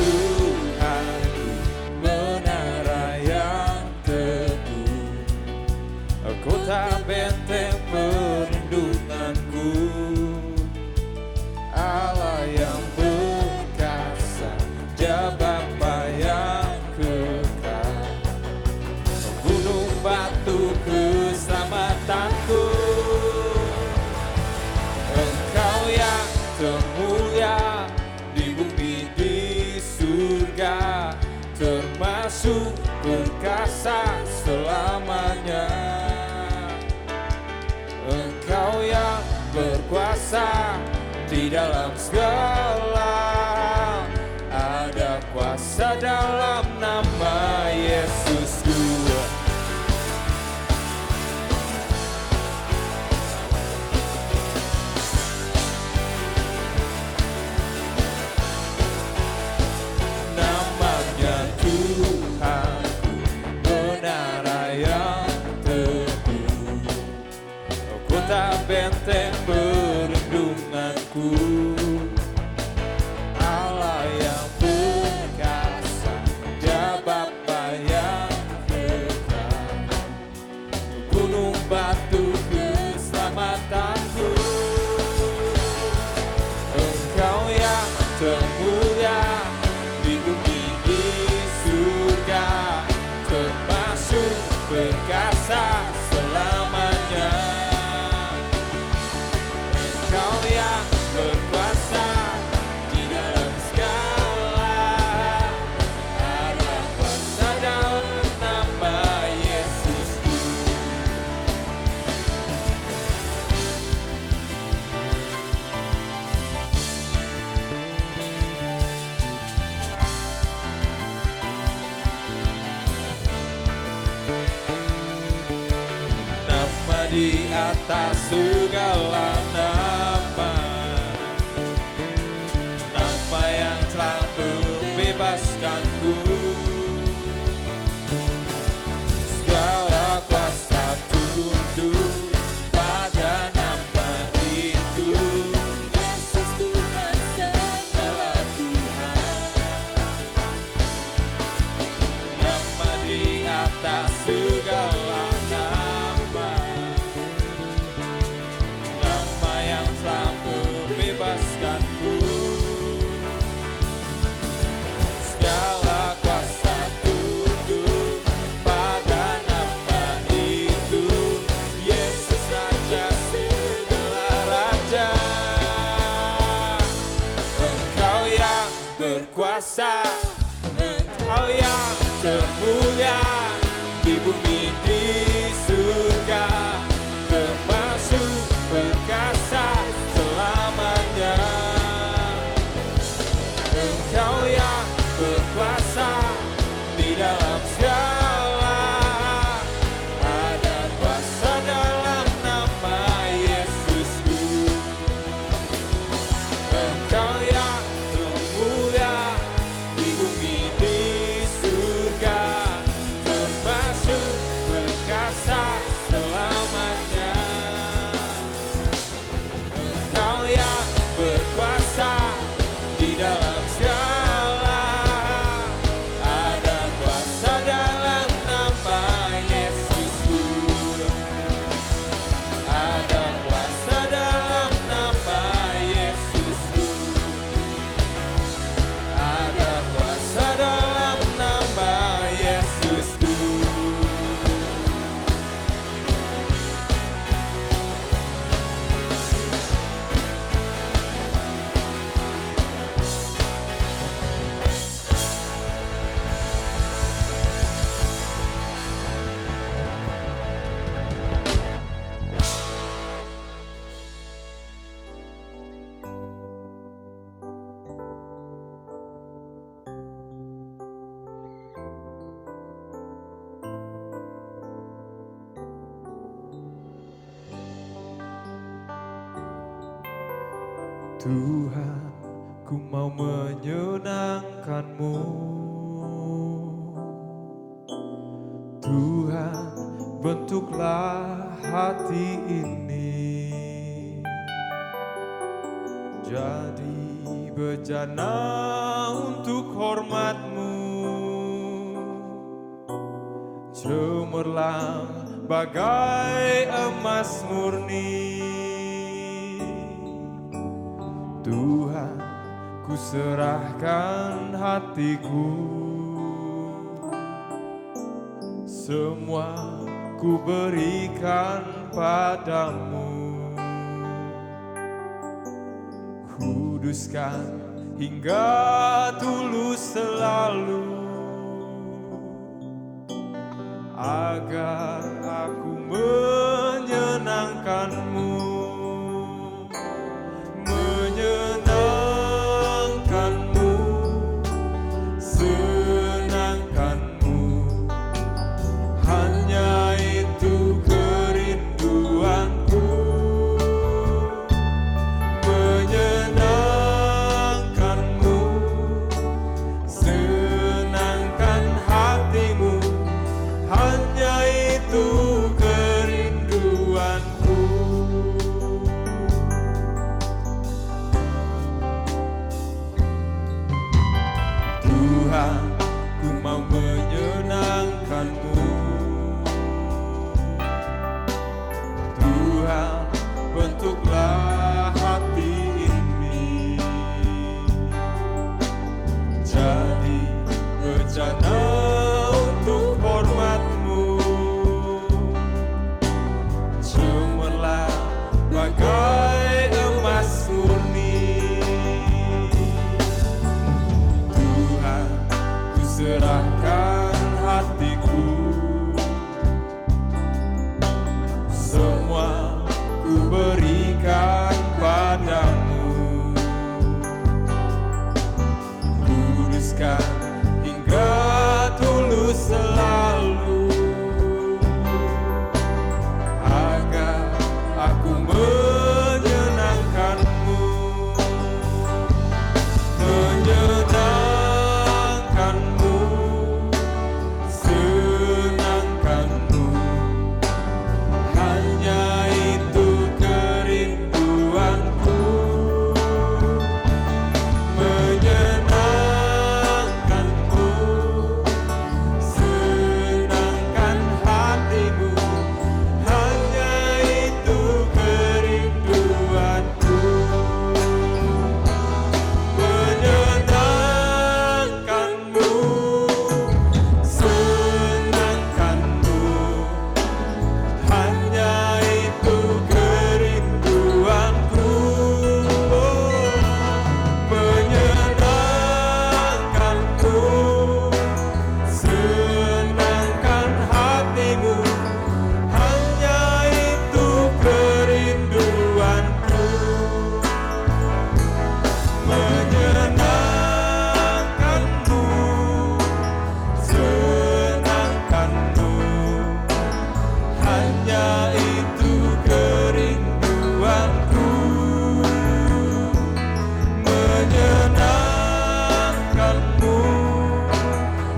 Tuhanku, menara yang teguh, kota benteng perlindunganku, Allah yang perkasa, Dia Bapa yang kekal, gunung batu keselamatanku. Engkau yang termulia di bumi di surga, termasuk perkasa selamanya. Engkau yang berkuasa di dalam segala, ada kuasa dalam nama Yesusku. Namanya Tuhanku, menara yang teguh, kota benteng perlindunganku, Allah yang perkasa, Dia Bapa yang kekal, gunung batu keselamatanku. Engkau yang termulia di bumi di surga, termasuk perkasa selamanya. Engkau yang berkuasa di dalam segala, ada kuasa dalam nama Yesusku. Nama di atas segala nama, nama yang telah membebaskanku. Segala kuasa tunduk pada nama itu, Yesus Tuhan segala Tuhan. Nama di atas segala nama, nama yang telah membebaskanku. Segala kuasa tunduk pada nama itu, Yesus Raja segala raja. Engkau yang berkuasa, Engkau yang termulia di bumi di surga, termasuk perkasa selamanya. Engkau yang berkuasa di dalam segala, ada kuasa dalam nama Yesusku. Engkau yang termulia di bumi di surga, termasuk perkasa selamanya. Engkau yang berkuasa di dalam segala, ada kuasa dalam nama Yesusku. Ada kuasa dalam nama Yesusku. Ada kuasa dalam nama Yesusku. Tuhan, ku mau menyenangkan-Mu. Tuhan, bentuklah hati ini. jadi bejana untuk hormat-Mu, cemerlang bagai emas murni. Tuhan, ku serahkan hatiku, semua ku berikan padamu. Kuduskan hingga tulus selalu, agar aku menyenangkan-Mu, menyenangkan-Mu, senangkan-Mu. Hanya itu kerinduanku, menyenangkan-Mu, senangkan hatimu. Hanya itu kerinduanku. Tuhan, ku mau menyenangkan-Mu. Tuhan, bentuklah hati ini jadi bejana untuk hormat-Mu, cemerlang bagai emas murni. Tuhan, ku serahkan hatiku, semua ku berikan padamu. Kuduskan hingga tulus selalu, agar aku menyenangkan-Mu, menyenangkan-Mu, senangkan-Mu. Hanya itu kerinduanku, menyenangkan-Mu, senangkan hatimu. Hanya itu kerinduanku, menyenangkan-Mu, senangkan-Mu. Hanya itu kerinduanku, menyenangkan-Mu, senangkan hatimu. Hanya itu kerinduanku, menyenangkan-Mu, senangkan-Mu. Hanya itu kerinduanku, menyenangkan-Mu,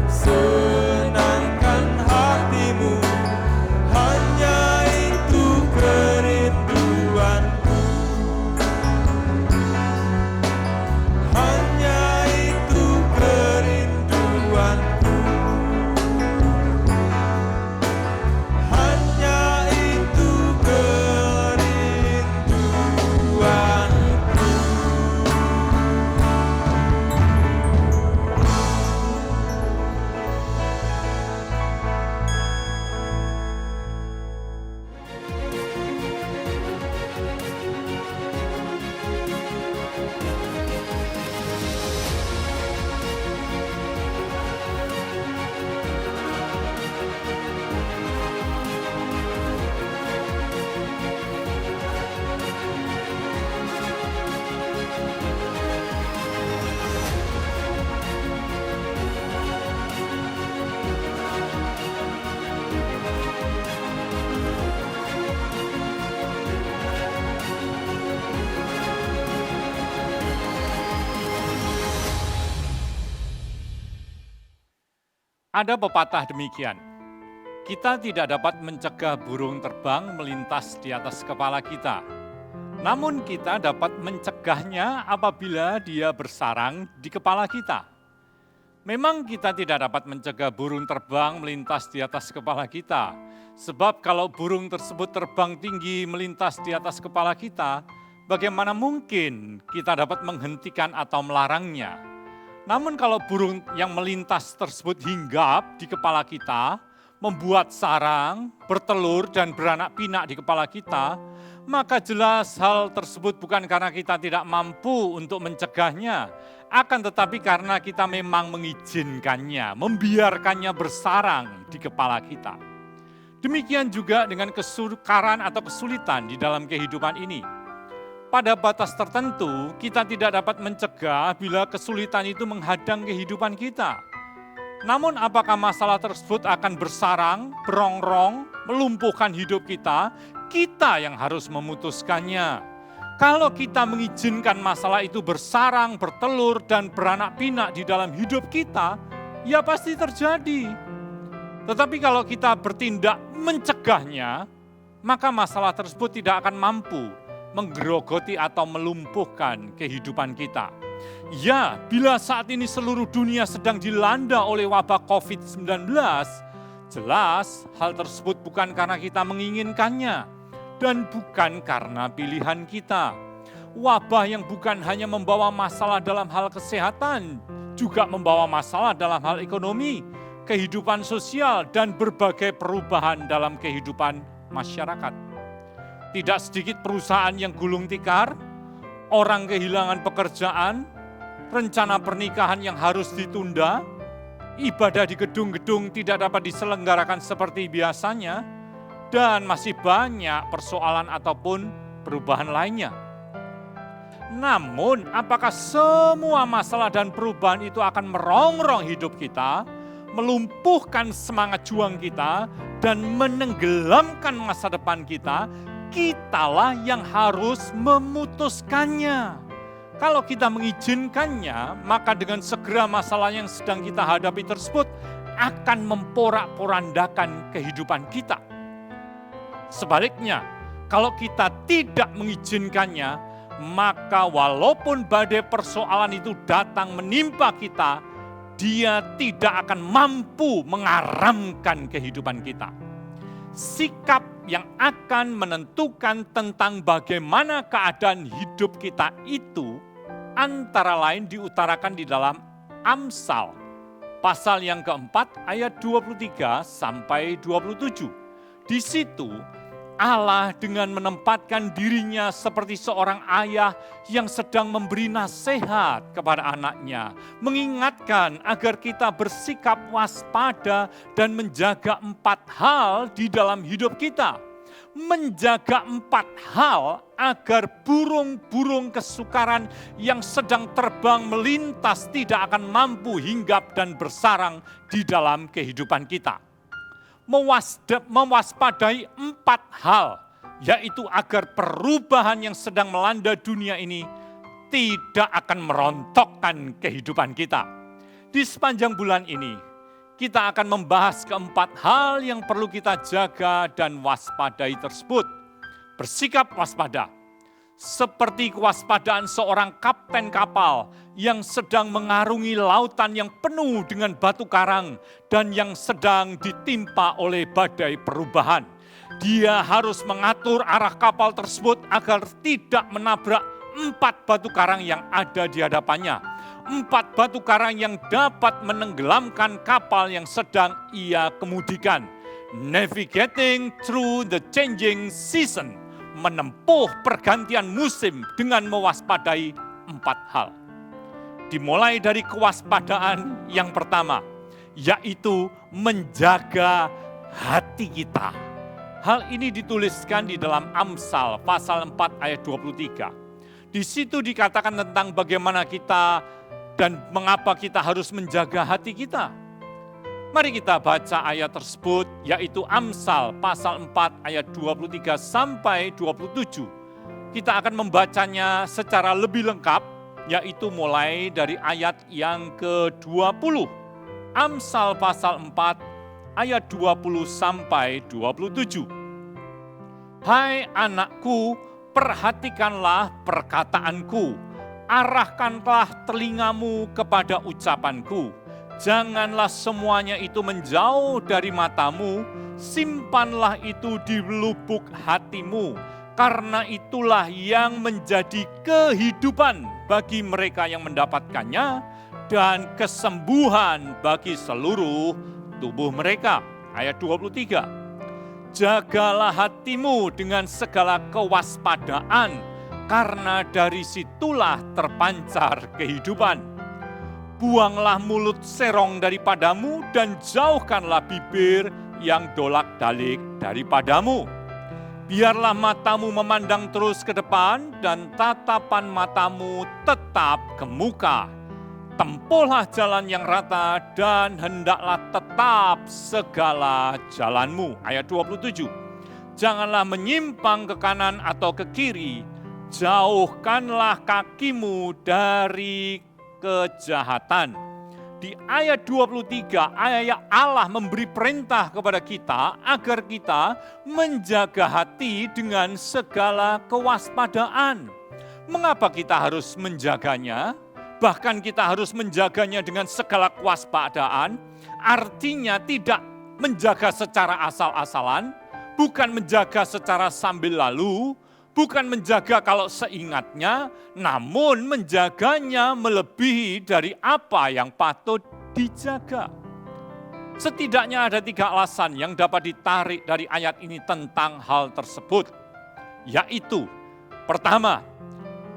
senangkan hatimu. Hanya itu kerinduanku, hanya itu kerinduanku, hanya itu kerinduanku. Ada pepatah demikian, kita tidak dapat mencegah burung terbang melintas di atas kepala kita, Namun kita dapat mencegahnya apabila dia bersarang di kepala kita. Memang kita tidak dapat mencegah burung terbang melintas di atas kepala kita. Sebab kalau burung tersebut terbang tinggi melintas di atas kepala kita, bagaimana mungkin kita dapat menghentikan atau melarangnya? Namun kalau burung yang melintas tersebut hinggap di kepala kita, membuat sarang, bertelur dan beranak pinak di kepala kita, maka jelas hal tersebut bukan karena kita tidak mampu untuk mencegahnya, akan tetapi karena kita memang mengizinkannya, membiarkannya bersarang di kepala kita. Demikian juga dengan kesukaran atau kesulitan di dalam kehidupan ini. Pada batas tertentu, kita tidak dapat mencegah bila kesulitan itu menghadang kehidupan kita. Namun apakah masalah tersebut akan bersarang, berongrong, melumpuhkan hidup kita? Kita yang harus memutuskannya. Kalau kita mengizinkan masalah itu bersarang, bertelur, dan beranak pinak di dalam hidup kita, ya pasti terjadi. Tetapi kalau kita bertindak mencegahnya, maka masalah tersebut tidak akan mampu menggerogoti atau melumpuhkan kehidupan kita. Ya, bila saat ini seluruh dunia sedang dilanda oleh wabah COVID-19, jelas hal tersebut bukan karena kita menginginkannya dan bukan karena pilihan kita. Wabah yang bukan hanya membawa masalah dalam hal kesehatan, juga membawa masalah dalam hal ekonomi, kehidupan sosial, dan berbagai perubahan dalam kehidupan masyarakat. Tidak sedikit perusahaan yang gulung tikar, orang kehilangan pekerjaan, rencana pernikahan yang harus ditunda, ibadah di gedung-gedung tidak dapat diselenggarakan seperti biasanya, dan masih banyak persoalan ataupun perubahan lainnya. Namun, apakah semua masalah dan perubahan itu akan merongrong hidup kita, melumpuhkan semangat juang kita, dan menenggelamkan masa depan kita? Kitalah yang harus memutuskannya. Kalau kita mengizinkannya, maka dengan segera masalah yang sedang kita hadapi tersebut akan memporak-porandakan kehidupan kita. Sebaliknya, kalau kita tidak mengizinkannya, maka walaupun badai persoalan itu datang menimpa kita, dia tidak akan mampu mengaramkan kehidupan kita. Sikap yang akan menentukan tentang bagaimana keadaan hidup kita itu antara lain diutarakan di dalam Amsal, pasal yang keempat ayat 23 sampai 27. Di situ Allah dengan menempatkan dirinya seperti seorang ayah yang sedang memberi nasihat kepada anaknya, mengingatkan agar kita bersikap waspada dan menjaga 4 hal di dalam hidup kita. Menjaga 4 hal agar burung-burung kesukaran yang sedang terbang melintas tidak akan mampu hinggap dan bersarang di dalam kehidupan kita. Mewaspadai 4 hal, yaitu agar perubahan yang sedang melanda dunia ini tidak akan merontokkan kehidupan kita. Di sepanjang bulan ini, kita akan membahas 4 hal yang perlu kita jaga dan waspadai tersebut. Bersikap waspada, seperti kewaspadaan seorang kapten kapal yang sedang mengarungi lautan yang penuh dengan batu karang dan yang sedang ditimpa oleh badai perubahan. Dia harus mengatur arah kapal tersebut agar tidak menabrak 4 batu karang yang ada di hadapannya. 4 batu karang yang dapat menenggelamkan kapal yang sedang ia kemudikan. Navigating through the changing season, menempuh pergantian musim dengan mewaspadai 4 hal. Dimulai dari kewaspadaan yang pertama, yaitu menjaga hati kita. Hal ini dituliskan di dalam Amsal pasal 4 ayat 23. Di situ dikatakan tentang bagaimana kita dan mengapa kita harus menjaga hati kita. Mari kita baca ayat tersebut, yaitu Amsal pasal 4 ayat 23 sampai 27. Kita akan membacanya secara lebih lengkap, yaitu mulai dari ayat yang ke-20. Amsal pasal 4 ayat 20 sampai 27. Hai anakku, perhatikanlah perkataanku, arahkanlah telingamu kepada ucapanku. Janganlah semuanya itu menjauh dari matamu, simpanlah itu di lubuk hatimu, karena itulah yang menjadi kehidupan bagi mereka yang mendapatkannya dan kesembuhan bagi seluruh tubuh mereka. Ayat 23. Jagalah hatimu dengan segala kewaspadaan, karena dari situlah terpancar kehidupan. Buanglah mulut serong daripadamu dan jauhkanlah bibir yang dolak-dalik daripadamu. Biarlah matamu memandang terus ke depan dan tatapan matamu tetap ke muka. Tempuhlah jalan yang rata dan hendaklah tetap segala jalanmu. Ayat 27. Janganlah menyimpang ke kanan atau ke kiri. Jauhkanlah kakimu dari kejahatan. Di ayat 23, ayat Allah memberi perintah kepada kita agar kita menjaga hati dengan segala kewaspadaan. Mengapa kita harus menjaganya? Bahkan kita harus menjaganya dengan segala kewaspadaan. Artinya tidak menjaga secara asal-asalan, bukan menjaga secara sambil lalu, bukan menjaga kalau seingatnya, namun menjaganya melebihi dari apa yang patut dijaga. Setidaknya ada 3 alasan yang dapat ditarik dari ayat ini tentang hal tersebut. Yaitu, pertama,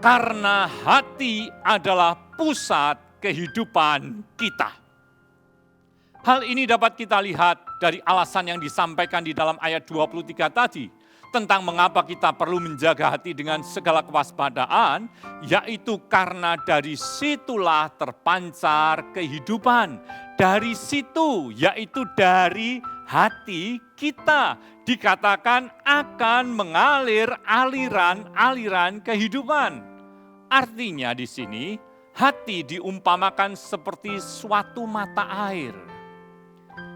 karena hati adalah pusat kehidupan kita. Hal ini dapat kita lihat dari alasan yang disampaikan di dalam ayat 23 tadi, tentang mengapa kita perlu menjaga hati dengan segala kewaspadaan, yaitu karena dari situlah terpancar kehidupan. Dari situ, yaitu dari hati kita, dikatakan akan mengalir aliran-aliran kehidupan. Artinya di sini, hati diumpamakan seperti suatu mata air.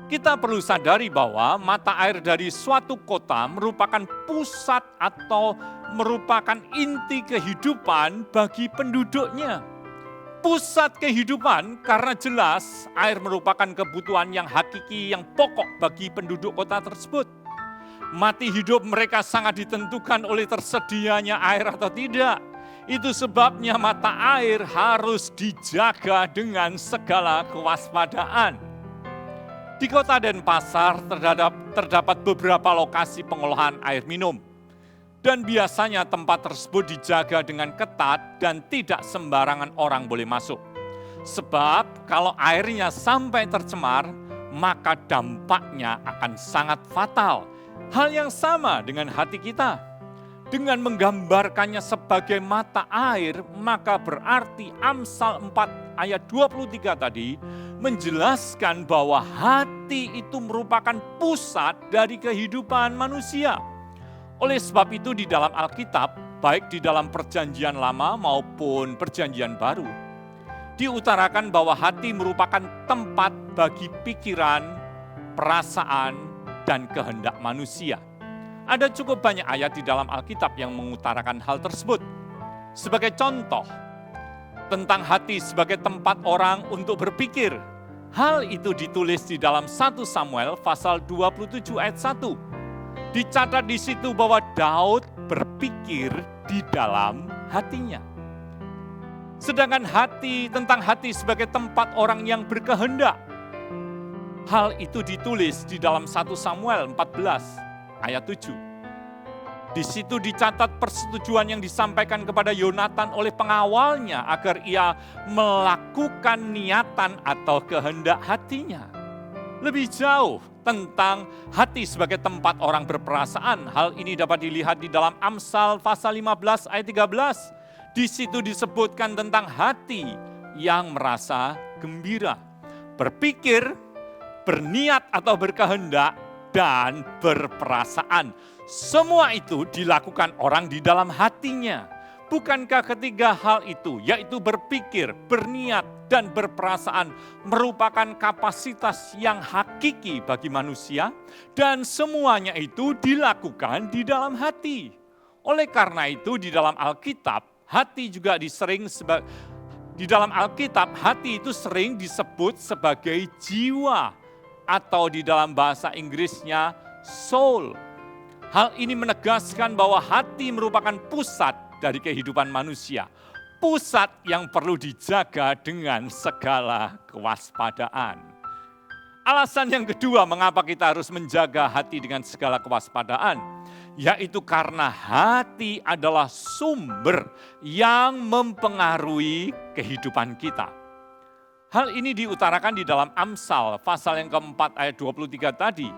Kita perlu sadari bahwa mata air dari suatu kota merupakan pusat atau merupakan inti kehidupan bagi penduduknya. Pusat kehidupan karena jelas air merupakan kebutuhan yang hakiki, yang pokok bagi penduduk kota tersebut. Mati hidup mereka sangat ditentukan oleh tersedianya air atau tidak. Itu sebabnya mata air harus dijaga dengan segala kewaspadaan. Di Kota Denpasar terdapat beberapa lokasi pengolahan air minum. Dan biasanya tempat tersebut dijaga dengan ketat dan tidak sembarangan orang boleh masuk. Sebab kalau airnya sampai tercemar, maka dampaknya akan sangat fatal. Hal yang sama dengan hati kita. Dengan menggambarkannya sebagai mata air, maka berarti Amsal 4 ayat 23 tadi menjelaskan bahwa hati itu merupakan pusat dari kehidupan manusia. Oleh sebab itu di dalam Alkitab, baik di dalam Perjanjian Lama maupun Perjanjian Baru, diutarakan bahwa hati merupakan tempat bagi pikiran, perasaan, dan kehendak manusia. Ada cukup banyak ayat di dalam Alkitab yang mengutarakan hal tersebut. Sebagai contoh, tentang hati sebagai tempat orang untuk berpikir. Hal itu ditulis di dalam 1 Samuel pasal 27 ayat 1. Dicatat di situ bahwa Daud berpikir di dalam hatinya. Sedangkan tentang hati sebagai tempat orang yang berkehendak. Hal itu ditulis di dalam 1 Samuel 14 ayat 7. Di situ dicatat persetujuan yang disampaikan kepada Yonatan oleh pengawalnya agar ia melakukan niatan atau kehendak hatinya. Lebih jauh tentang hati sebagai tempat orang berperasaan. Hal ini dapat dilihat di dalam Amsal pasal 15 ayat 13. Di situ disebutkan tentang hati yang merasa gembira, berpikir, berniat atau berkehendak, dan berperasaan. Semua itu dilakukan orang di dalam hatinya. Bukankah ketiga hal itu, yaitu berpikir, berniat, dan berperasaan, merupakan kapasitas yang hakiki bagi manusia? Dan semuanya itu dilakukan di dalam hati. Oleh karena itu di dalam Alkitab, hati juga di dalam Alkitab hati itu sering disebut sebagai jiwa atau di dalam bahasa Inggrisnya soul. Hal ini menegaskan bahwa hati merupakan pusat dari kehidupan manusia. Pusat yang perlu dijaga dengan segala kewaspadaan. Alasan yang kedua mengapa kita harus menjaga hati dengan segala kewaspadaan, yaitu karena hati adalah sumber yang mempengaruhi kehidupan kita. Hal ini diutarakan di dalam Amsal pasal yang keempat ayat 23 tadi,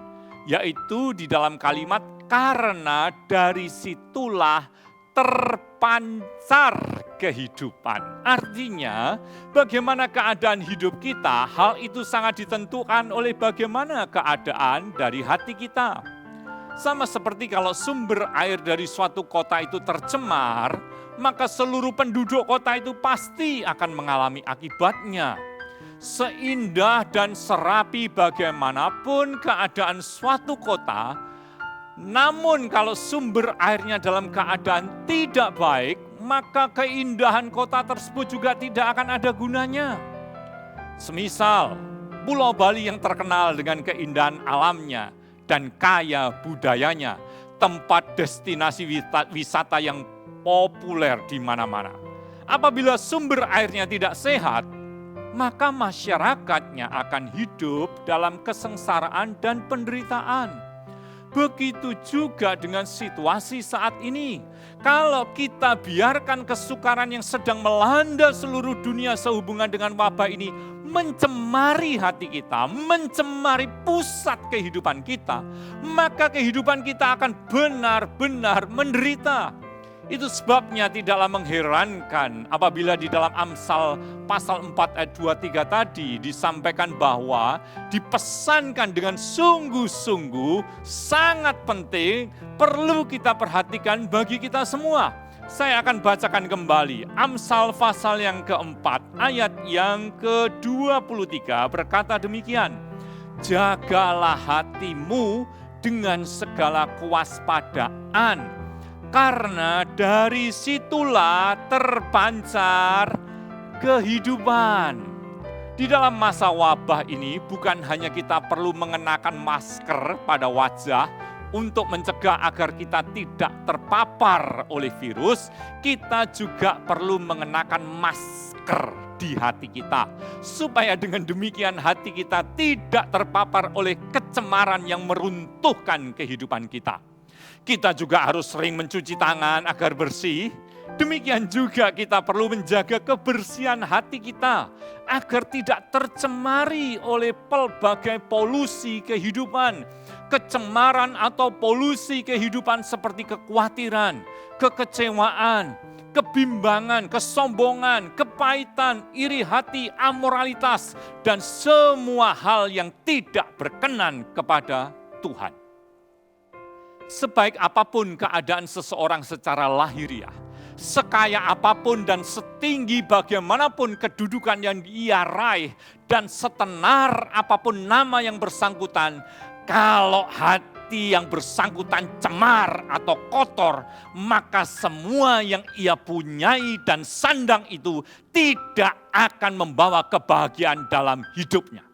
yaitu di dalam kalimat karena dari situlah terpancar kehidupan. Artinya bagaimana keadaan hidup kita, hal itu sangat ditentukan oleh bagaimana keadaan dari hati kita. Sama seperti kalau sumber air dari suatu kota itu tercemar, maka seluruh penduduk kota itu pasti akan mengalami akibatnya. Seindah dan serapi bagaimanapun keadaan suatu kota, namun kalau sumber airnya dalam keadaan tidak baik, maka keindahan kota tersebut juga tidak akan ada gunanya. Semisal Pulau Bali yang terkenal dengan keindahan alamnya dan kaya budayanya, tempat destinasi wisata yang populer di mana-mana. Apabila sumber airnya tidak sehat, maka masyarakatnya akan hidup dalam kesengsaraan dan penderitaan. Begitu juga dengan situasi saat ini. Kalau kita biarkan kesukaran yang sedang melanda seluruh dunia sehubungan dengan wabah ini mencemari hati kita, mencemari pusat kehidupan kita, maka kehidupan kita akan benar-benar menderita. Itu sebabnya tidaklah mengherankan apabila di dalam Amsal pasal 4 ayat 23 tadi disampaikan bahwa dipesankan dengan sungguh-sungguh sangat penting, perlu kita perhatikan bagi kita semua. Saya akan bacakan kembali Amsal pasal yang keempat ayat yang ke-23 berkata demikian. Jagalah hatimu dengan segala kewaspadaan, karena dari situlah terpancar kehidupan. Di dalam masa wabah ini bukan hanya kita perlu mengenakan masker pada wajah untuk mencegah agar kita tidak terpapar oleh virus, kita juga perlu mengenakan masker di hati kita. Supaya dengan demikian hati kita tidak terpapar oleh kecemaran yang meruntuhkan kehidupan kita. Kita juga harus sering mencuci tangan agar bersih. Demikian juga kita perlu menjaga kebersihan hati kita agar tidak tercemari oleh pelbagai polusi kehidupan. Kecemaran atau polusi kehidupan seperti kekhawatiran, kekecewaan, kebimbangan, kesombongan, kepahitan, iri hati, amoralitas, dan semua hal yang tidak berkenan kepada Tuhan. Sebaik apapun keadaan seseorang secara lahiriah, sekaya apapun dan setinggi bagaimanapun kedudukan yang ia raih, dan setenar apapun nama yang bersangkutan, kalau hati yang bersangkutan cemar atau kotor, maka semua yang ia punyai dan sandang itu tidak akan membawa kebahagiaan dalam hidupnya.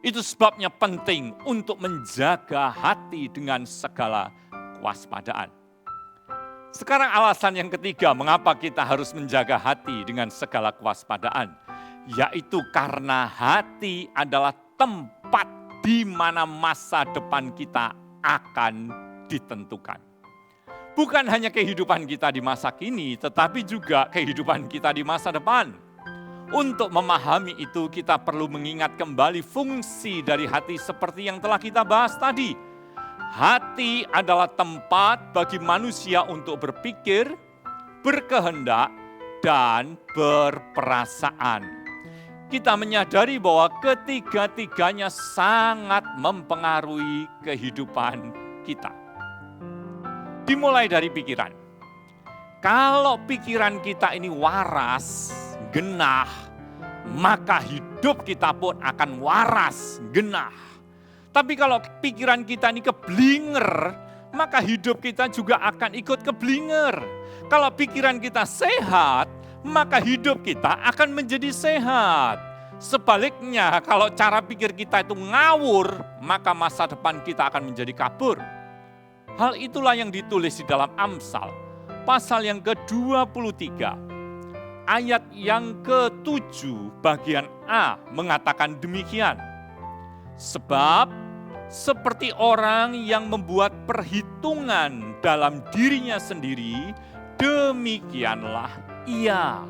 Itu sebabnya penting untuk menjaga hati dengan segala kewaspadaan. Sekarang alasan yang ketiga mengapa kita harus menjaga hati dengan segala kewaspadaan. Yaitu karena hati adalah tempat di mana masa depan kita akan ditentukan. Bukan hanya kehidupan kita di masa kini, tetapi juga kehidupan kita di masa depan. Untuk memahami itu kita perlu mengingat kembali fungsi dari hati seperti yang telah kita bahas tadi. Hati adalah tempat bagi manusia untuk berpikir, berkehendak, dan berperasaan. Kita menyadari bahwa ketiga-tiganya sangat mempengaruhi kehidupan kita. Dimulai dari pikiran. Kalau pikiran kita ini waras, genah, maka hidup kita pun akan waras, genah. Tapi kalau pikiran kita ini keblinger, maka hidup kita juga akan ikut keblinger. Kalau pikiran kita sehat, maka hidup kita akan menjadi sehat. Sebaliknya, kalau cara pikir kita itu ngawur, maka masa depan kita akan menjadi kabur. Hal itulah yang ditulis di dalam Amsal, pasal yang ke-23, ayat yang ke-7, bagian A mengatakan demikian. Sebab seperti orang yang membuat perhitungan dalam dirinya sendiri, demikianlah ia.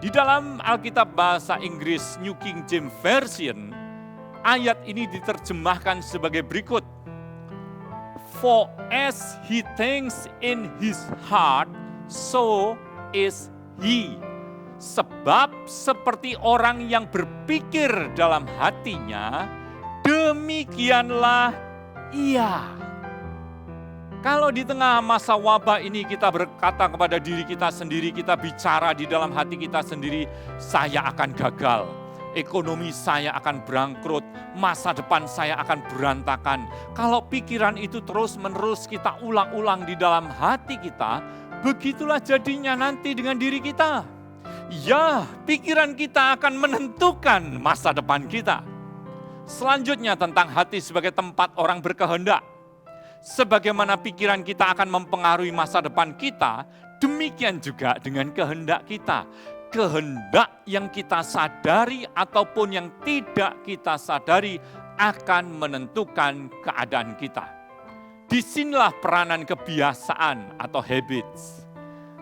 Di dalam Alkitab bahasa Inggris New King James Version, ayat ini diterjemahkan sebagai berikut. For as he thinks in his heart, so is he. Sebab seperti orang yang berpikir dalam hatinya, demikianlah ia. Kalau di tengah masa wabah ini kita berkata kepada diri kita sendiri, kita bicara di dalam hati kita sendiri, saya akan gagal, ekonomi saya akan bangkrut, masa depan saya akan berantakan. Kalau pikiran itu terus-menerus kita ulang-ulang di dalam hati kita, begitulah jadinya nanti dengan diri kita. Ya, pikiran kita akan menentukan masa depan kita. Selanjutnya tentang hati sebagai tempat orang berkehendak. Sebagaimana pikiran kita akan mempengaruhi masa depan kita, demikian juga dengan kehendak kita. Kehendak yang kita sadari ataupun yang tidak kita sadari akan menentukan keadaan kita. Disinilah peranan kebiasaan atau habits.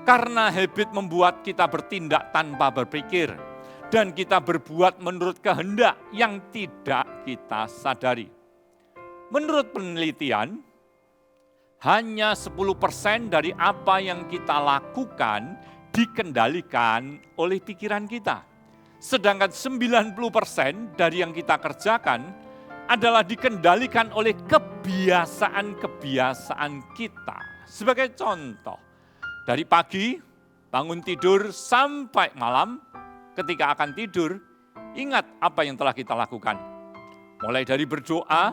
Karena habit membuat kita bertindak tanpa berpikir. Dan kita berbuat menurut kehendak yang tidak kita sadari. Menurut penelitian, hanya 10% dari apa yang kita lakukan dikendalikan oleh pikiran kita. Sedangkan 90% dari yang kita kerjakan adalah dikendalikan oleh kebiasaan-kebiasaan kita. Sebagai contoh, dari pagi bangun tidur sampai malam, ketika akan tidur, ingat apa yang telah kita lakukan. Mulai dari berdoa,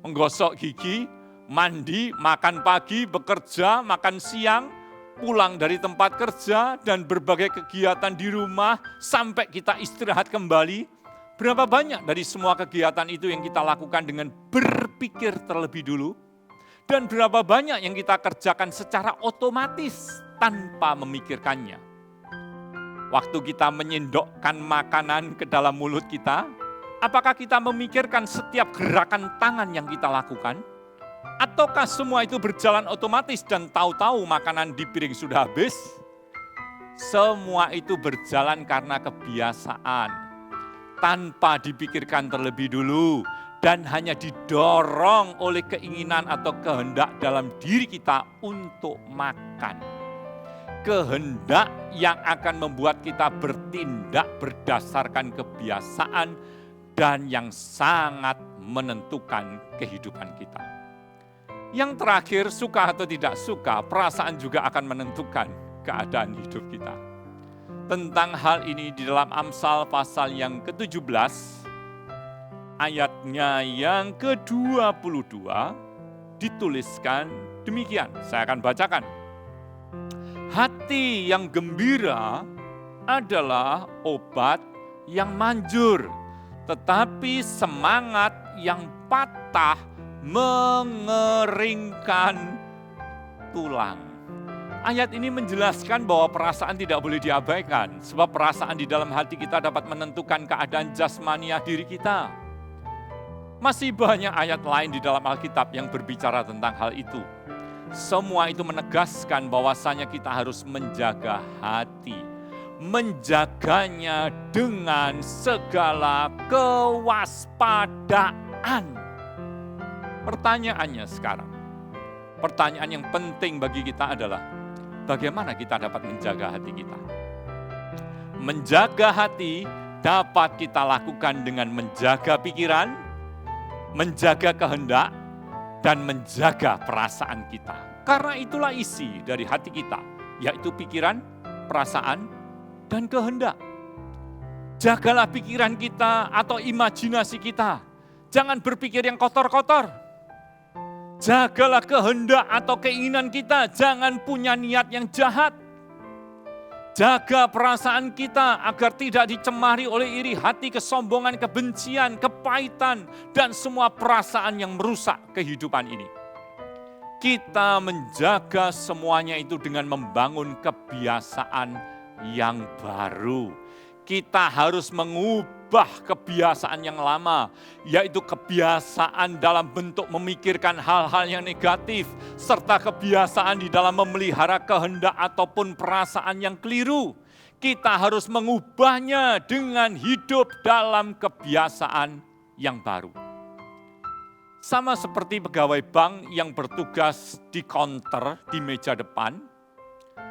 menggosok gigi, mandi, makan pagi, bekerja, makan siang, pulang dari tempat kerja, dan berbagai kegiatan di rumah sampai kita istirahat kembali. Berapa banyak dari semua kegiatan itu yang kita lakukan dengan berpikir terlebih dulu? Dan berapa banyak yang kita kerjakan secara otomatis tanpa memikirkannya? Waktu kita menyendokkan makanan ke dalam mulut kita, apakah kita memikirkan setiap gerakan tangan yang kita lakukan? Ataukah semua itu berjalan otomatis dan tahu-tahu makanan di piring sudah habis? Semua itu berjalan karena kebiasaan, tanpa dipikirkan terlebih dulu, dan hanya didorong oleh keinginan atau kehendak dalam diri kita untuk makan. Kehendak yang akan membuat kita bertindak berdasarkan kebiasaan dan yang sangat menentukan kehidupan kita. Yang terakhir, suka atau tidak suka, perasaan juga akan menentukan keadaan hidup kita. Tentang hal ini di dalam Amsal pasal yang ke-17, ayatnya yang ke-22, dituliskan demikian. Saya akan bacakan. Hati yang gembira adalah obat yang manjur, tetapi semangat yang patah mengeringkan tulang. Ayat ini menjelaskan bahwa perasaan tidak boleh diabaikan, sebab perasaan di dalam hati kita dapat menentukan keadaan jasmania diri kita. Masih banyak ayat lain di dalam Alkitab yang berbicara tentang hal itu. Semua itu menegaskan bahwasanya kita harus menjaga hati, menjaganya dengan segala kewaspadaan. Pertanyaannya sekarang, pertanyaan yang penting bagi kita adalah, bagaimana kita dapat menjaga hati kita? Menjaga hati dapat kita lakukan dengan menjaga pikiran, menjaga kehendak, dan menjaga perasaan kita. Karena itulah isi dari hati kita, yaitu pikiran, perasaan, dan kehendak. Jagalah pikiran kita atau imajinasi kita. Jangan berpikir yang kotor-kotor. Jagalah kehendak atau keinginan kita, jangan punya niat yang jahat. Jaga perasaan kita agar tidak dicemari oleh iri hati, kesombongan, kebencian, kepahitan, dan semua perasaan yang merusak kehidupan ini. Kita menjaga semuanya itu dengan membangun kebiasaan yang baru. Kita harus mengubah kebiasaan yang lama, yaitu kebiasaan dalam bentuk memikirkan hal-hal yang negatif, serta kebiasaan di dalam memelihara kehendak ataupun perasaan yang keliru. Kita harus mengubahnya dengan hidup dalam kebiasaan yang baru. Sama seperti pegawai bank yang bertugas di counter di meja depan,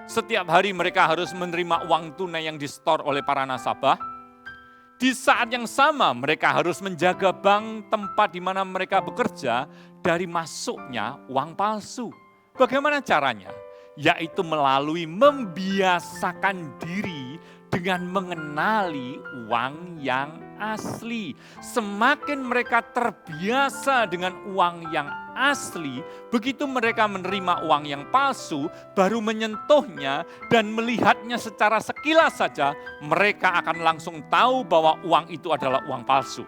setiap hari mereka harus menerima uang tunai yang disetor oleh para nasabah. Di saat yang sama mereka harus menjaga bank tempat di mana mereka bekerja dari masuknya uang palsu. Bagaimana caranya? Yaitu melalui membiasakan diri dengan mengenali uang yang asli. Semakin mereka terbiasa dengan uang yang asli, begitu mereka menerima uang yang palsu, baru menyentuhnya dan melihatnya secara sekilas saja, mereka akan langsung tahu bahwa uang itu adalah uang palsu.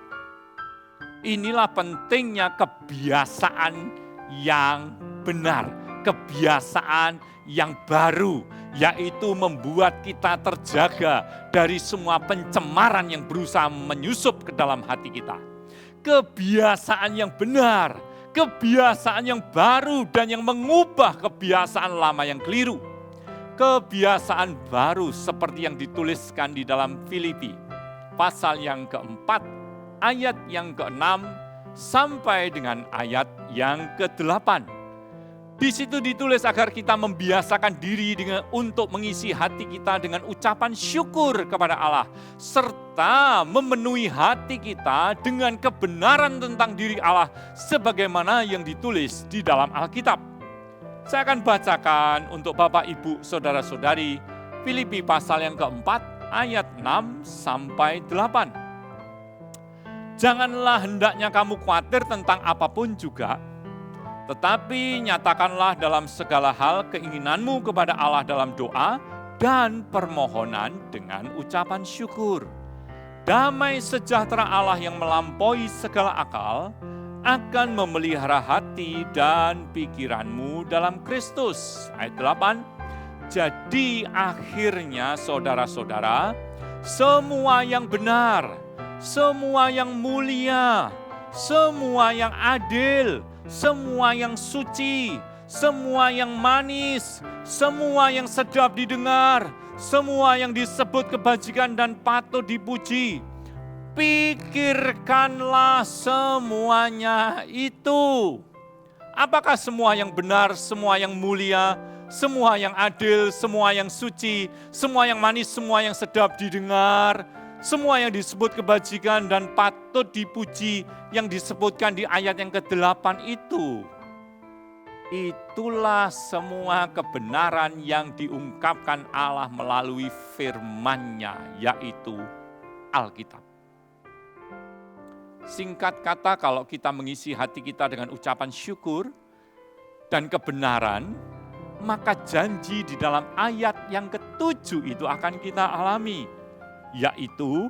Inilah pentingnya kebiasaan yang benar, kebiasaan yang baru, yaitu membuat kita terjaga dari semua pencemaran yang berusaha menyusup ke dalam hati kita. Kebiasaan yang benar, kebiasaan yang baru dan yang mengubah kebiasaan lama yang keliru. Kebiasaan baru seperti yang dituliskan di dalam Filipi, pasal yang keempat, ayat yang keenam sampai dengan ayat yang ke-8. Di situ ditulis agar kita membiasakan diri untuk mengisi hati kita dengan ucapan syukur kepada Allah, serta memenuhi hati kita dengan kebenaran tentang diri Allah sebagaimana yang ditulis di dalam Alkitab. Saya akan bacakan untuk Bapak, Ibu, Saudara-saudari Filipi pasal yang keempat ayat 6 sampai 8. Janganlah hendaknya kamu khawatir tentang apapun juga, tetapi nyatakanlah dalam segala hal keinginanmu kepada Allah dalam doa dan permohonan dengan ucapan syukur. Damai sejahtera Allah yang melampaui segala akal akan memelihara hati dan pikiranmu dalam Kristus. Ayat 8, jadi akhirnya saudara-saudara, semua yang benar, semua yang mulia, semua yang adil, semua yang suci, semua yang manis, semua yang sedap didengar, semua yang disebut kebajikan dan patut dipuji, pikirkanlah semuanya itu. Apakah semua yang benar, semua yang mulia, semua yang adil, semua yang suci, semua yang manis, semua yang sedap didengar, semua yang disebut kebajikan dan patut dipuji yang disebutkan di ayat yang ke-8 itu. Itulah semua kebenaran yang diungkapkan Allah melalui firman-Nya, yaitu Alkitab. Singkat kata, kalau kita mengisi hati kita dengan ucapan syukur dan kebenaran, maka janji di dalam ayat yang ke-7 itu akan kita alami, yaitu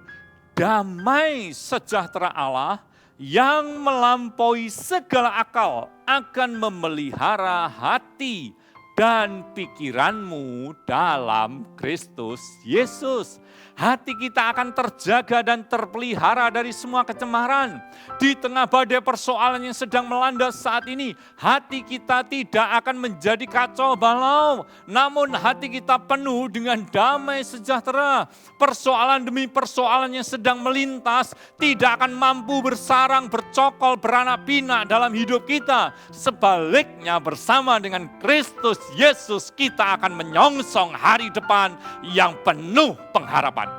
damai sejahtera Allah yang melampaui segala akal akan memelihara hati dan pikiranmu dalam Kristus Yesus. Hati kita akan terjaga dan terpelihara dari semua kecemaran. Di tengah badai persoalan yang sedang melanda saat ini, hati kita tidak akan menjadi kacau balau, namun hati kita penuh dengan damai sejahtera. Persoalan demi persoalan yang sedang melintas tidak akan mampu bersarang, bercokol, beranak pinak dalam hidup kita. Sebaliknya, bersama dengan Kristus Yesus kita akan menyongsong hari depan yang penuh pengharapan.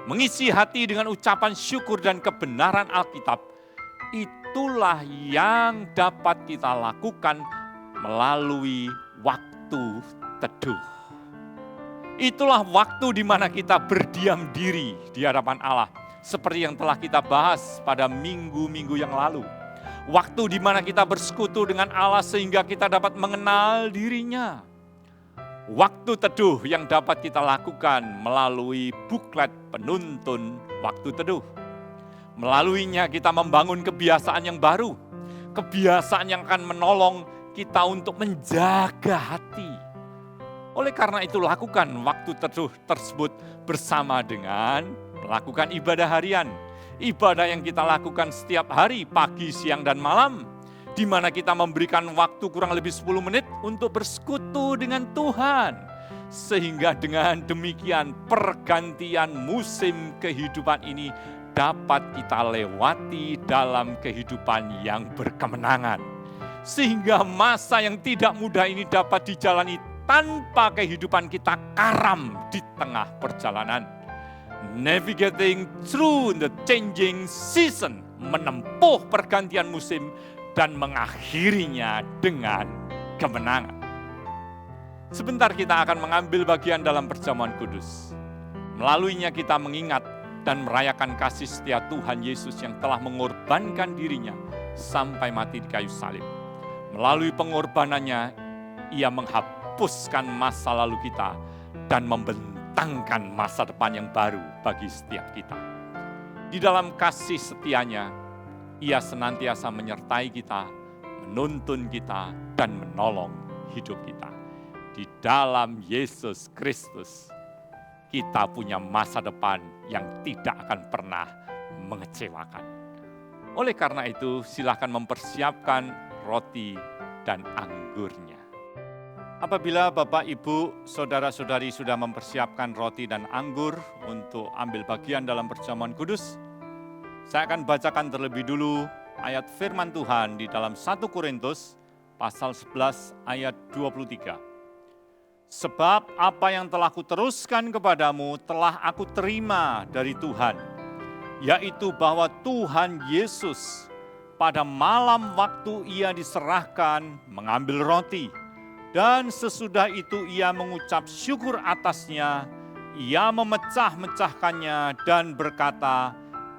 Mengisi hati dengan ucapan syukur dan kebenaran Alkitab, itulah yang dapat kita lakukan melalui waktu teduh. Itulah waktu di mana kita berdiam diri di hadapan Allah, seperti yang telah kita bahas pada minggu-minggu yang lalu. Waktu di mana kita bersekutu dengan Allah sehingga kita dapat mengenal dirinya. Waktu teduh yang dapat kita lakukan melalui buklet penuntun waktu teduh. Melaluinya kita membangun kebiasaan yang baru. Kebiasaan yang akan menolong kita untuk menjaga hati. Oleh karena itu lakukan waktu teduh tersebut bersama dengan melakukan ibadah harian. Ibadah yang kita lakukan setiap hari, pagi, siang, dan malam. Di mana kita memberikan waktu kurang lebih 10 menit untuk bersekutu dengan Tuhan. Sehingga dengan demikian pergantian musim kehidupan ini dapat kita lewati dalam kehidupan yang berkemenangan. Sehingga masa yang tidak mudah ini dapat dijalani tanpa kehidupan kita karam di tengah perjalanan. Navigating through the changing season, menempuh pergantian musim dan mengakhirinya dengan kemenangan. Sebentar kita akan mengambil bagian dalam perjamuan kudus. Melaluinya kita mengingat dan merayakan kasih setia Tuhan Yesus yang telah mengorbankan dirinya sampai mati di kayu salib. Melalui pengorbanannya, ia menghapuskan masa lalu kita dan membentangkan masa depan yang baru bagi setiap kita. Di dalam kasih setianya, ia senantiasa menyertai kita, menuntun kita, dan menolong hidup kita. Di dalam Yesus Kristus, kita punya masa depan yang tidak akan pernah mengecewakan. Oleh karena itu, silakan mempersiapkan roti dan anggurnya. Apabila Bapak, Ibu, Saudara-saudari sudah mempersiapkan roti dan anggur untuk ambil bagian dalam perjamuan kudus, saya akan bacakan terlebih dulu ayat firman Tuhan di dalam 1 Korintus pasal 11 ayat 23. Sebab apa yang telah kuteruskan kepadamu telah aku terima dari Tuhan, yaitu bahwa Tuhan Yesus pada malam waktu ia diserahkan mengambil roti, dan sesudah itu ia mengucap syukur atasnya, ia memecah-mecahkannya dan berkata,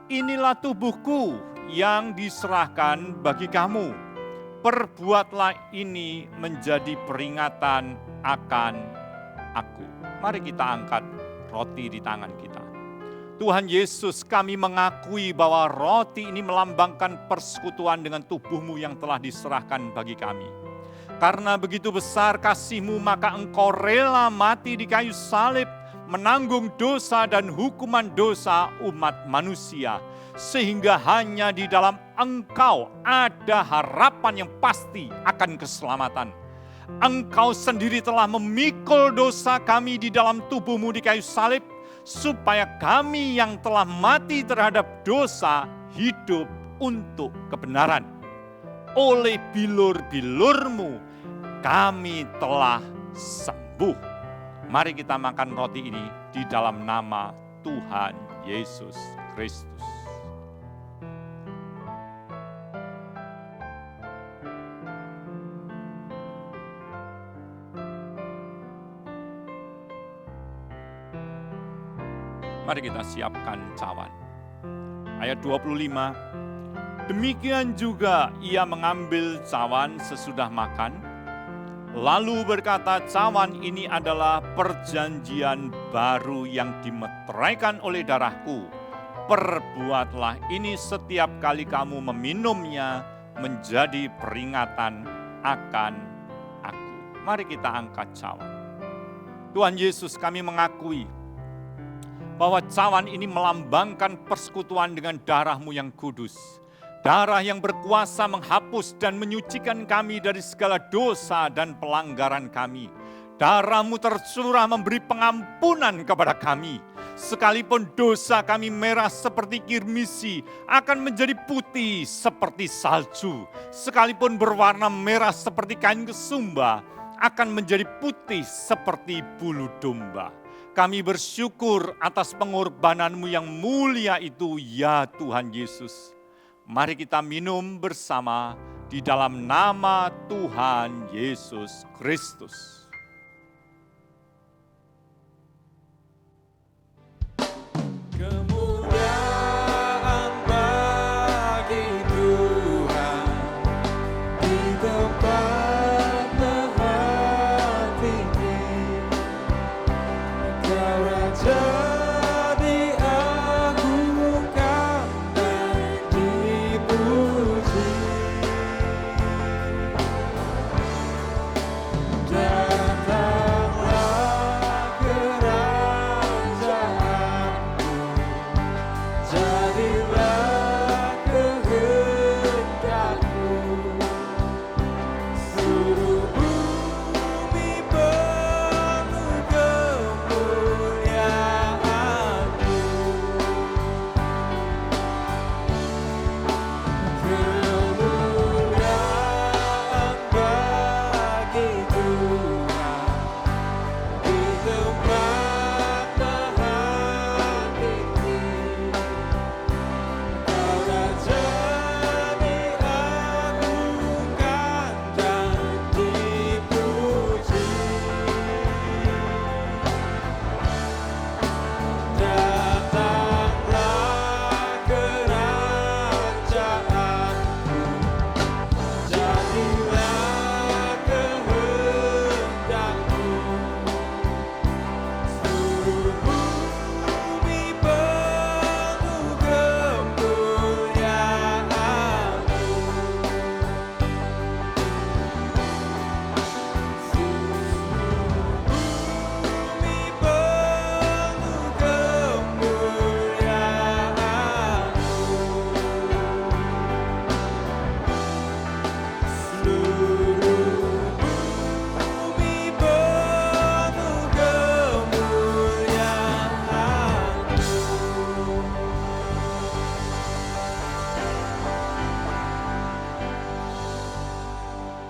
inilah tubuhku yang diserahkan bagi kamu. Perbuatlah ini menjadi peringatan akan aku. Mari kita angkat roti di tangan kita. Tuhan Yesus, kami mengakui bahwa roti ini melambangkan persekutuan dengan tubuh-Mu yang telah diserahkan bagi kami. Karena begitu besar kasih-Mu, maka Engkau rela mati di kayu salib, menanggung dosa dan hukuman dosa umat manusia, sehingga hanya di dalam Engkau ada harapan yang pasti akan keselamatan. Engkau sendiri telah memikul dosa kami di dalam tubuh-Mu di kayu salib, supaya kami yang telah mati terhadap dosa hidup untuk kebenaran. Oleh bilur-bilur-Mu kami telah sembuh. Mari kita makan roti ini di dalam nama Tuhan Yesus Kristus. Mari kita siapkan cawan. Ayat 25. Demikian juga ia mengambil cawan sesudah makan, lalu berkata, cawan ini adalah perjanjian baru yang dimeteraikan oleh darahku. Perbuatlah ini setiap kali kamu meminumnya menjadi peringatan akan aku. Mari kita angkat cawan. Tuhan Yesus, kami mengakui bahwa cawan ini melambangkan persekutuan dengan darah-Mu yang kudus. Darah yang berkuasa menghapus dan menyucikan kami dari segala dosa dan pelanggaran kami. Darah-Mu tercurah memberi pengampunan kepada kami. Sekalipun dosa kami merah seperti kirmisi, akan menjadi putih seperti salju. Sekalipun berwarna merah seperti kain kesumba, akan menjadi putih seperti bulu domba. Kami bersyukur atas pengorbanan-Mu yang mulia itu, ya Tuhan Yesus. Mari kita minum bersama di dalam nama Tuhan Yesus Kristus. Kemuliaan bagi Tuhan,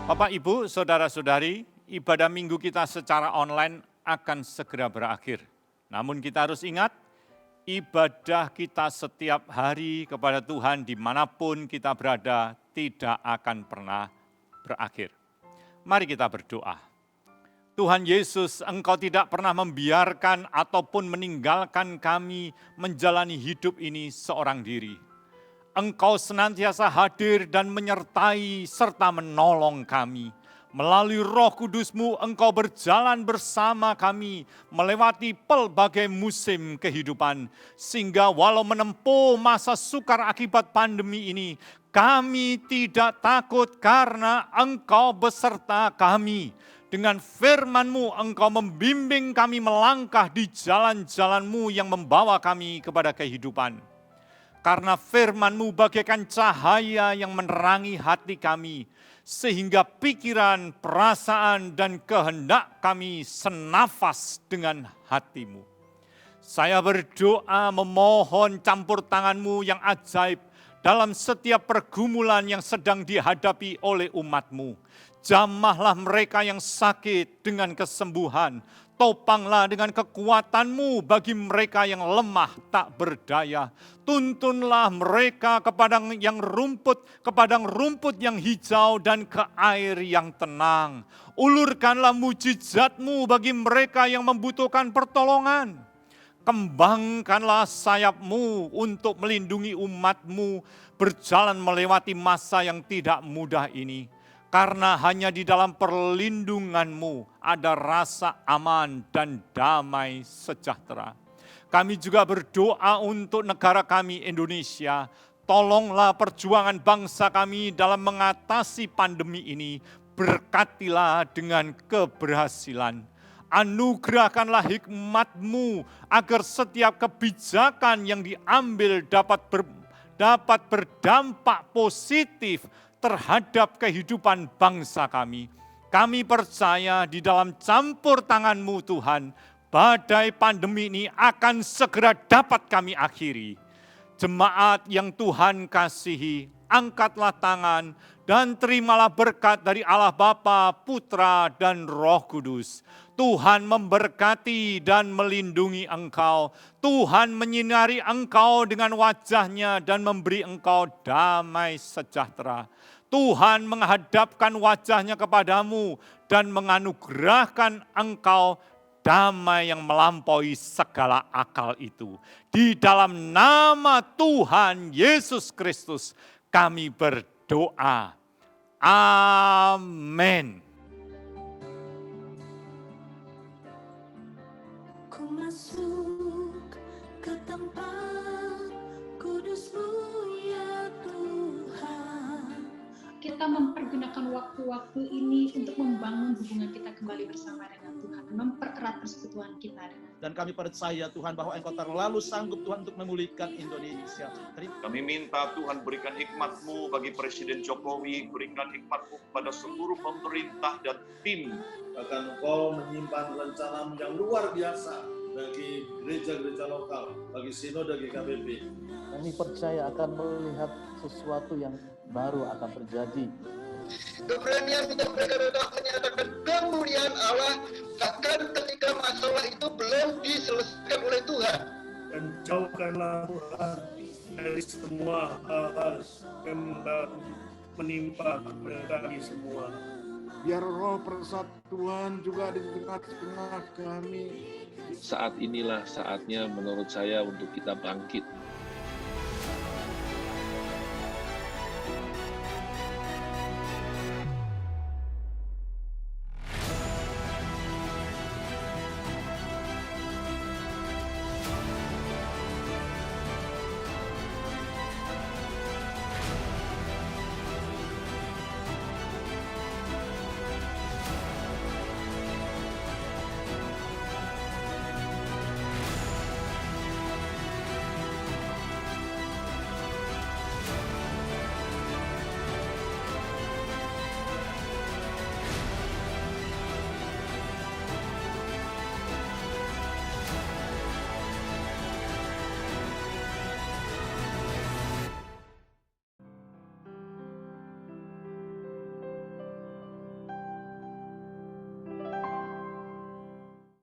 Bapak, Ibu, Saudara-saudari, ibadah minggu kita secara online akan segera berakhir. Namun kita harus ingat, ibadah kita setiap hari kepada Tuhan dimanapun kita berada tidak akan pernah berakhir. Mari kita berdoa. Tuhan Yesus, Engkau tidak pernah membiarkan ataupun meninggalkan kami menjalani hidup ini seorang diri. Engkau senantiasa hadir dan menyertai serta menolong kami. Melalui Roh Kudus-Mu, Engkau berjalan bersama kami melewati pelbagai musim kehidupan. Sehingga walau menempuh masa sukar akibat pandemi ini, kami tidak takut karena Engkau beserta kami. Dengan firman-Mu, Engkau membimbing kami melangkah di jalan-jalan-Mu yang membawa kami kepada kehidupan. Karena firman-Mu bagaikan cahaya yang menerangi hati kami, sehingga pikiran, perasaan, dan kehendak kami senafas dengan hati-Mu. Saya berdoa memohon campur tangan-Mu yang ajaib dalam setiap pergumulan yang sedang dihadapi oleh umat-Mu. Jamahlah mereka yang sakit dengan kesembuhan. Topanglah dengan kekuatan-Mu bagi mereka yang lemah tak berdaya. Tuntunlah mereka ke padang rumput yang hijau dan ke air yang tenang. Ulurkanlah mujizat-Mu bagi mereka yang membutuhkan pertolongan. Kembangkanlah sayap-Mu untuk melindungi umat-Mu berjalan melewati masa yang tidak mudah ini. Karena hanya di dalam perlindungan-Mu ada rasa aman dan damai sejahtera. Kami juga berdoa untuk negara kami Indonesia. Tolonglah perjuangan bangsa kami dalam mengatasi pandemi ini. Berkatilah dengan keberhasilan. Anugerahkanlah hikmat-Mu agar setiap kebijakan yang diambil dapat berdampak positif terhadap kehidupan bangsa kami. Kami percaya di dalam campur tangan-Mu Tuhan, badai pandemi ini akan segera dapat kami akhiri. Jemaat yang Tuhan kasihi, angkatlah tangan dan terimalah berkat dari Allah Bapa, Putra, dan Roh Kudus. Tuhan memberkati dan melindungi engkau. Tuhan menyinari engkau dengan wajah-Nya dan memberi engkau damai sejahtera. Tuhan menghadapkan wajah-Nya kepadamu dan menganugerahkan engkau damai yang melampaui segala akal itu. Di dalam nama Tuhan Yesus Kristus kami berdoa. Amin. Ku masuk ke tempat kudus-Mu ya Tuhan. Kita mempergunakan waktu-waktu ini untuk membangun hubungan kita kembali bersama dengan Tuhan, mempererat persekutuan kita dengan Tuhan. Dan kami percaya Tuhan bahwa Engkau terlalu sanggup Tuhan untuk memulihkan Indonesia. Kami minta Tuhan berikan hikmat-Mu bagi Presiden Jokowi, berikan hikmat-Mu kepada seluruh pemerintah dan tim. Bahkan Engkau menyimpan rencana yang luar biasa bagi gereja-gereja lokal, bagi sinode GKBB. Kami percaya akan melihat sesuatu yang baru akan terjadi. Keberanian untuk mereka dapat menyatakan kemuliaan Allah bahkan ketika masalah itu belum diselesaikan oleh Tuhan. Dan jauhkanlah Tuhan dari semua hal-hal yang menimpa kami semua. Biar roh persatuan juga di tengah-tengah kami. Saat inilah saatnya menurut saya untuk kita bangkit.